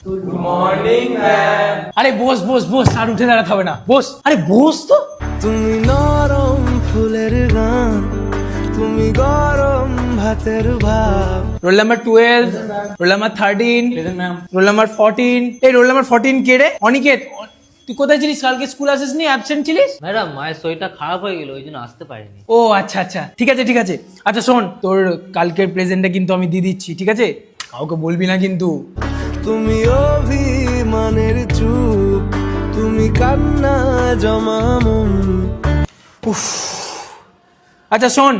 Good morning ma'am. আরে বস বস বস, আর উঠে দাঁড়াতে হবে না, বস। আরে বস তো। তুমি নরম ফুলের গান, তুমি গরম ভাতের ভাব। Roll number 12, roll number 13, roll number 14। এই রোল নাম্বার 14 কে রে? অনিকেত, তুই কোথায় ছিলিস? কালকে স্কুল আসিসনি, অ্যাবসেন্ট ছিলিস? ম্যাডাম, মায়ের শরীরটা খারাপ হয়ে গেল, ওই জন্য আসতে পারিনি। ও আচ্ছা আচ্ছা, ঠিক আছে ঠিক আছে। আচ্ছা শোন, তোর কালকের প্রেজেন্টটা কিন্তু আমি দিয়ে দিচ্ছি, ঠিক আছে? কাউকে বলবি না কিন্তু। তুমি অভিমানের চুপ, তুমি কান্না জমা মন। উফ। আচ্ছা শোন,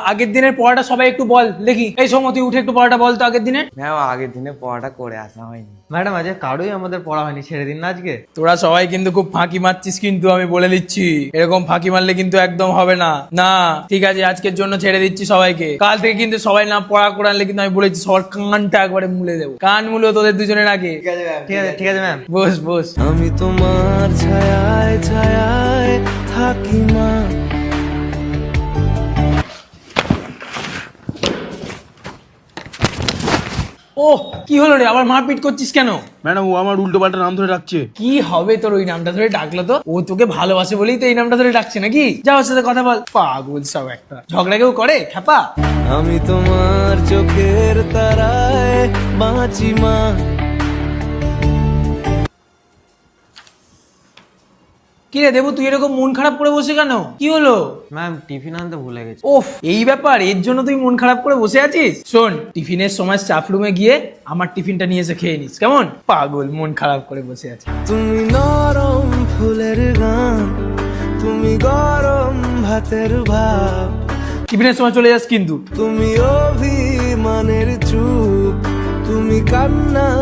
আগের দিনের পড়াটা সবাই একটু বল দেখি। এই সোম, তুই উঠে একটু পড়াটা বল তো আগের দিনের। ম্যাম আগের দিনে পড়াটা করে আসা হয়নি। ম্যাডাম, আজকে কারোই আমাদের পড়া হয়নি, ছেড়ে দিন না আজকে। তোরা সবাই কিন্তু খুব ফাঁকি মারছিস, কিন্তু আমি বলে দিচ্ছি, এরকম ফাঁকি মারলে কিন্তু একদম হবে না। না ঠিক আছে, আজকের জন্য ছেড়ে দিচ্ছি সবাইকে। কাল থেকে কিন্তু সবাই না পড়া করে আনলে কিন্তু আমি বলেছি সবার কানটা একবারে মুলে দেবো। কান মুলো তোদের দুজনের আগে। ঠিক আছে ম্যাম। বস বস। আমি তোমার ছায়ায় ছায়ায় থাকি মা। ও কি হলো রে, আবার মারপিট করছিস কেন? ম্যাডাম ও আমার উল্টো পাল্টা নাম ধরে ডাকছে। কি হবে তোর ওই নামটা ধরে ডাকলো তো? ও তোকে ভালোবাসে বলেই তো এই নামটা ধরে ডাকছে নাকি? যা ওর সাথে কথা বল। পাগল সব একটা। ঝগড়া কেউ করে খ্যাপা? আমি তোমার চোখের তারায় বাঁচি মা। কি রে দেবু, তুই এরকম মন খারাপ করে বসে কেন? কি হলো? ম্যাম, টিফিন আনতে ভুলে গেছি। ওফ, এই ব্যাপার, এর জন্য তুই মন খারাপ করে বসে আছিস? শোন, টিফিনের সময় স্টাফ রুমে গিয়ে আমার টিফিনটা নিয়ে এসে খেয়ে নিস, কেমন? পাগল, মন খারাপ করে বসে আছে। তুমি নরম ফুলের গান, তুমি গরম ভাতের ভাব। টিফিনের সময় চলে যাস কিন্তু। তুমি অভিমানের চুপ, তুমি কান্না